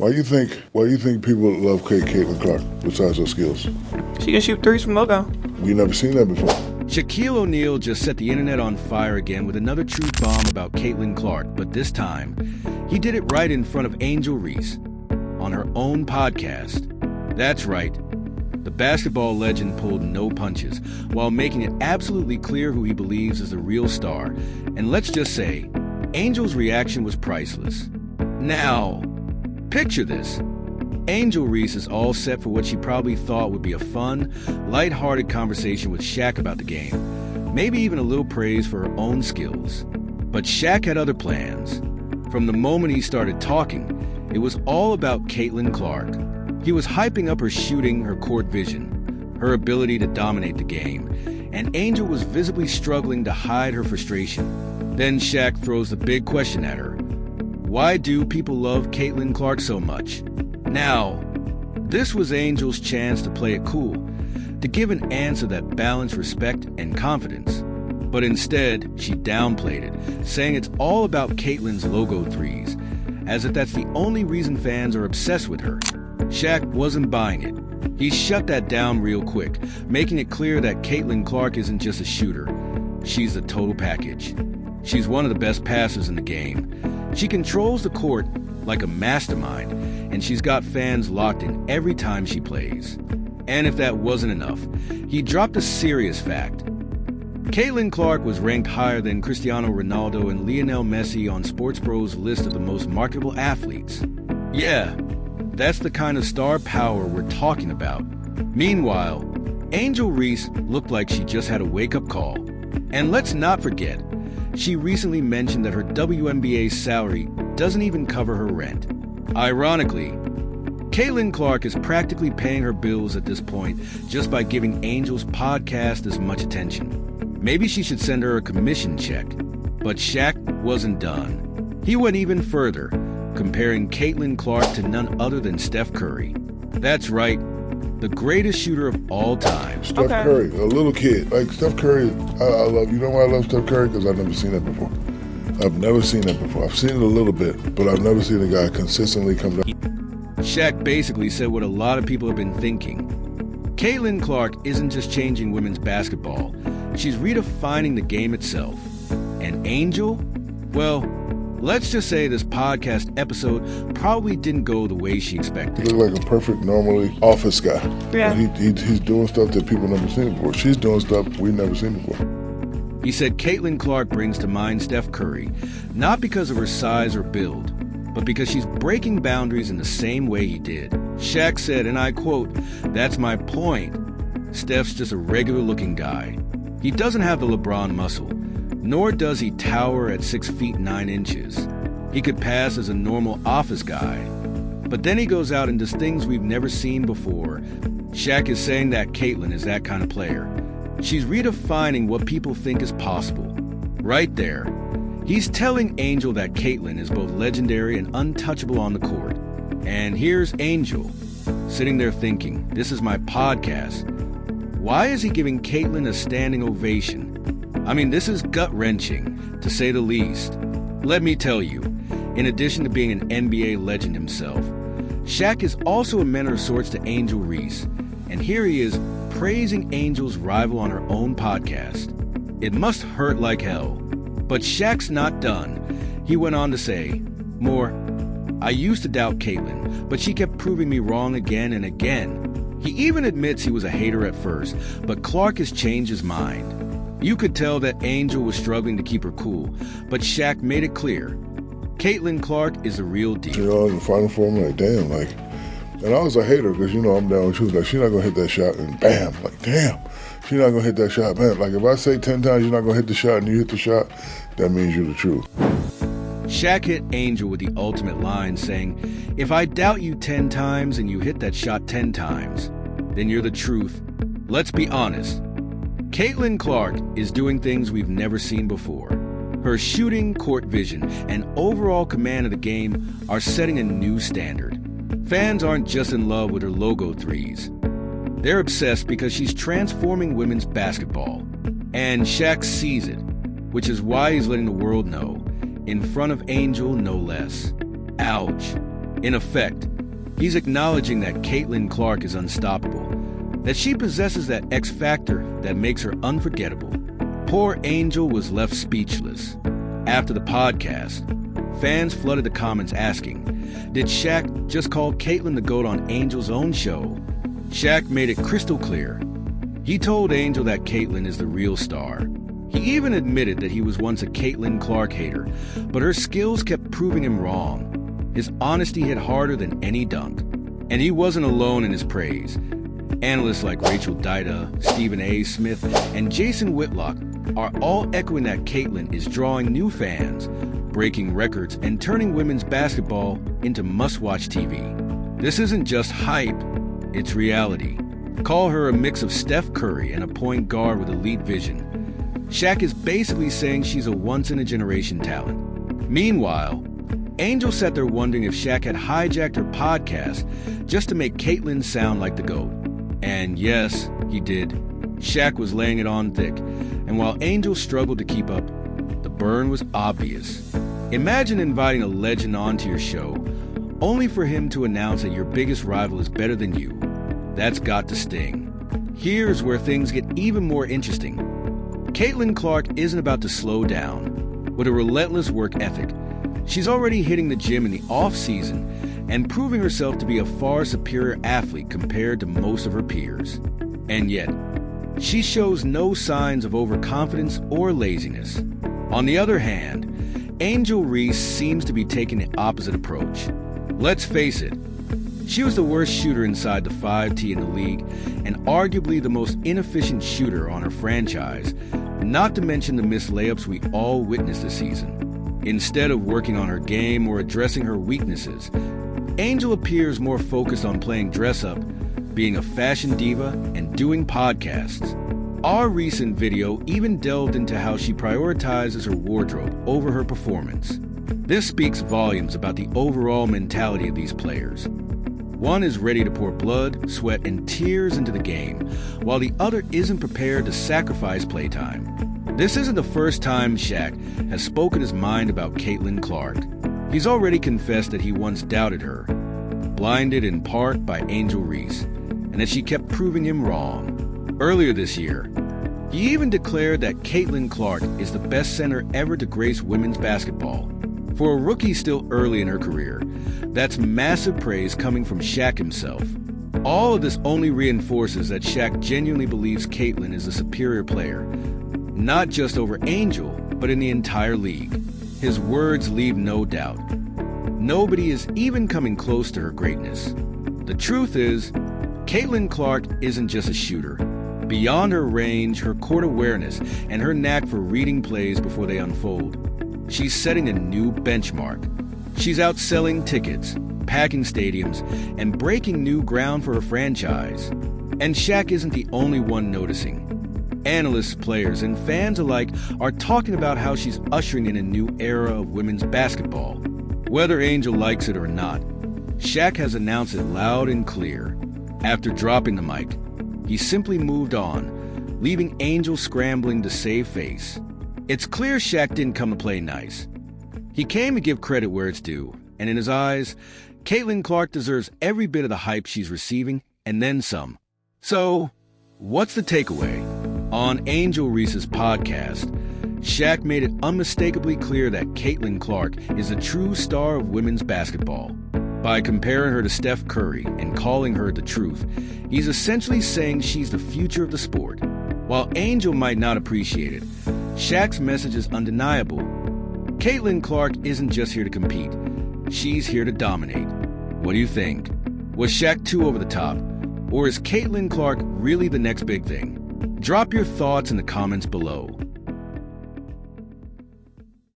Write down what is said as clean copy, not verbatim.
Why do you think people love Caitlin Clark besides her skills? She can shoot threes from logo. We never seen that before. Shaquille O'Neal just set the internet on fire again with another truth bomb about Caitlin Clark, but this time, he did it right in front of Angel Reese on her own podcast. That's right. The basketball legend pulled no punches while making it absolutely clear who he believes is the real star. And let's just say, Angel's reaction was priceless. Now, picture this. Angel Reese is all set for what she probably thought would be a fun, lighthearted conversation with Shaq about the game. Maybe even a little praise for her own skills. But Shaq had other plans. From the moment he started talking, it was all about Caitlin Clark. He was hyping up her shooting, her court vision, her ability to dominate the game, and Angel was visibly struggling to hide her frustration. Then Shaq throws the big question at her. Why do people love Caitlin Clark so much? Now, this was Angel's chance to play it cool, to give an answer that balanced respect and confidence. But instead, she downplayed it, saying it's all about Caitlin's logo threes, as if that's the only reason fans are obsessed with her. Shaq wasn't buying it. He shut that down real quick, making it clear that Caitlin Clark isn't just a shooter. She's the total package. She's one of the best passers in the game. She controls the court like a mastermind, and she's got fans locked in every time she plays. And if that wasn't enough, he dropped a serious fact. Caitlin Clark was ranked higher than Cristiano Ronaldo and Lionel Messi on SportsBro's list of the most marketable athletes. Yeah, that's the kind of star power we're talking about. Meanwhile, Angel Reese looked like she just had a wake-up call. And let's not forget, she recently mentioned that her WNBA salary doesn't even cover her rent. Ironically, Caitlin Clark is practically paying her bills at this point just by giving Angel's podcast as much attention. Maybe she should send her a commission check. But Shaq wasn't done. He went even further, comparing Caitlin Clark to none other than Steph Curry. That's right, the greatest shooter of all time. Steph Curry, a little kid. Like, Steph Curry, I love, you know why I love Steph Curry? Because I've never seen that before. I've never seen that before. I've seen it a little bit, but I've never seen a guy consistently come down. Shaq basically said what a lot of people have been thinking. Caitlin Clark isn't just changing women's basketball. She's redefining the game itself. And Angel? Well, let's just say this podcast episode probably didn't go the way she expected. He looked like a perfect, normally office guy. Yeah. He's doing stuff that people never seen before. She's doing stuff we've never seen before. He said Caitlin Clark brings to mind Steph Curry, not because of her size or build, but because she's breaking boundaries in the same way he did. Shaq said, and I quote, "That's my point. Steph's just a regular-looking guy. He doesn't have the LeBron muscle, nor does he tower at 6 feet 9 inches. He could pass as a normal office guy. But then he goes out and does things we've never seen before." Shaq is saying that Caitlin is that kind of player. She's redefining what people think is possible. Right there, he's telling Angel that Caitlin is both legendary and untouchable on the court. And here's Angel, sitting there thinking, this is my podcast. Why is he giving Caitlin a standing ovation? I mean, this is gut-wrenching, to say the least. Let me tell you, in addition to being an NBA legend himself, Shaq is also a mentor of sorts to Angel Reese. And here he is, praising Angel's rival on her own podcast. It must hurt like hell. But Shaq's not done. He went on to say, more, "I used to doubt Caitlin, but she kept proving me wrong again and again." He even admits he was a hater at first, but Clark has changed his mind. You could tell that Angel was struggling to keep her cool, but Shaq made it clear. Caitlin Clark is the real deal. You know, in the Final Four, I'm like, damn, like, and I was a hater because, you know, I'm down with truth. Like, she's not going to hit that shot, and bam, like, damn, she's not going to hit that shot, bam. Like, if I say 10 times you're not going to hit the shot and you hit the shot, that means you're the truth. Shaq hit Angel with the ultimate line, saying, "If I doubt you 10 times and you hit that shot 10 times, then you're the truth." Let's be honest. Caitlin Clark is doing things we've never seen before. Her shooting, court vision, and overall command of the game are setting a new standard. Fans aren't just in love with her logo threes. They're obsessed because she's transforming women's basketball. And Shaq sees it, which is why he's letting the world know, in front of Angel no less. Ouch. In effect, He's acknowledging that Caitlin Clark is unstoppable, that she possesses that X factor that makes her unforgettable. Poor Angel was left speechless. After the podcast, fans flooded the comments asking, did Shaq just call Caitlin the GOAT on Angel's own show? Shaq made it crystal clear. He told Angel that Caitlin is the real star. He even admitted that he was once a Caitlin Clark hater, but her skills kept proving him wrong. His honesty hit harder than any dunk. And he wasn't alone in his praise. Analysts like Rachel Dida, Stephen A. Smith, and Jason Whitlock are all echoing that Caitlin is drawing new fans, breaking records, and turning women's basketball into must-watch TV. This isn't just hype, it's reality. Call her a mix of Steph Curry and a point guard with elite vision. Shaq is basically saying she's a once-in-a-generation talent. Meanwhile, Angel sat there wondering if Shaq had hijacked her podcast just to make Caitlin sound like the GOAT. And yes, he did. Shaq was laying it on thick, and while Angel struggled to keep up, the burn was obvious. Imagine inviting a legend onto your show, only for him to announce that your biggest rival is better than you. That's got to sting. Here's where things get even more interesting. Caitlin Clark isn't about to slow down. With a relentless work ethic, she's already hitting the gym in the off-season and proving herself to be a far superior athlete compared to most of her peers. And yet, she shows no signs of overconfidence or laziness. On the other hand, Angel Reese seems to be taking the opposite approach. Let's face it, she was the worst shooter inside the 5T in the league and arguably the most inefficient shooter on her franchise, not to mention the missed layups we all witnessed this season. Instead of working on her game or addressing her weaknesses, Angel appears more focused on playing dress-up, being a fashion diva, and doing podcasts. Our recent video even delved into how she prioritizes her wardrobe over her performance. This speaks volumes about the overall mentality of these players. One is ready to pour blood, sweat, and tears into the game, while the other isn't prepared to sacrifice playtime. This isn't the first time Shaq has spoken his mind about Caitlin Clark. He's already confessed that he once doubted her, blinded in part by Angel Reese, and that she kept proving him wrong. Earlier this year, he even declared that Caitlin Clark is the best center ever to grace women's basketball. For a rookie still early in her career, that's massive praise coming from Shaq himself. All of this only reinforces that Shaq genuinely believes Caitlin is a superior player, not just over Angel, but in the entire league. His words leave no doubt. Nobody is even coming close to her greatness. The truth is, Caitlin Clark isn't just a shooter. Beyond her range, her court awareness, and her knack for reading plays before they unfold, she's setting a new benchmark. She's outselling tickets, packing stadiums, and breaking new ground for her franchise. And Shaq isn't the only one noticing. Analysts, players, and fans alike are talking about how she's ushering in a new era of women's basketball. Whether Angel likes it or not, Shaq has announced it loud and clear. After dropping the mic, he simply moved on, leaving Angel scrambling to save face. It's clear Shaq didn't come to play nice. He came to give credit where it's due, and in his eyes, Caitlin Clark deserves every bit of the hype she's receiving, and then some. So, what's the takeaway? On Angel Reese's podcast, Shaq made it unmistakably clear that Caitlin Clark is a true star of women's basketball. By comparing her to Steph Curry and calling her the truth, he's essentially saying she's the future of the sport. While Angel might not appreciate it, Shaq's message is undeniable. Caitlin Clark isn't just here to compete. She's here to dominate. What do you think? Was Shaq too over the top? Or is Caitlin Clark really the next big thing? Drop your thoughts in the comments below.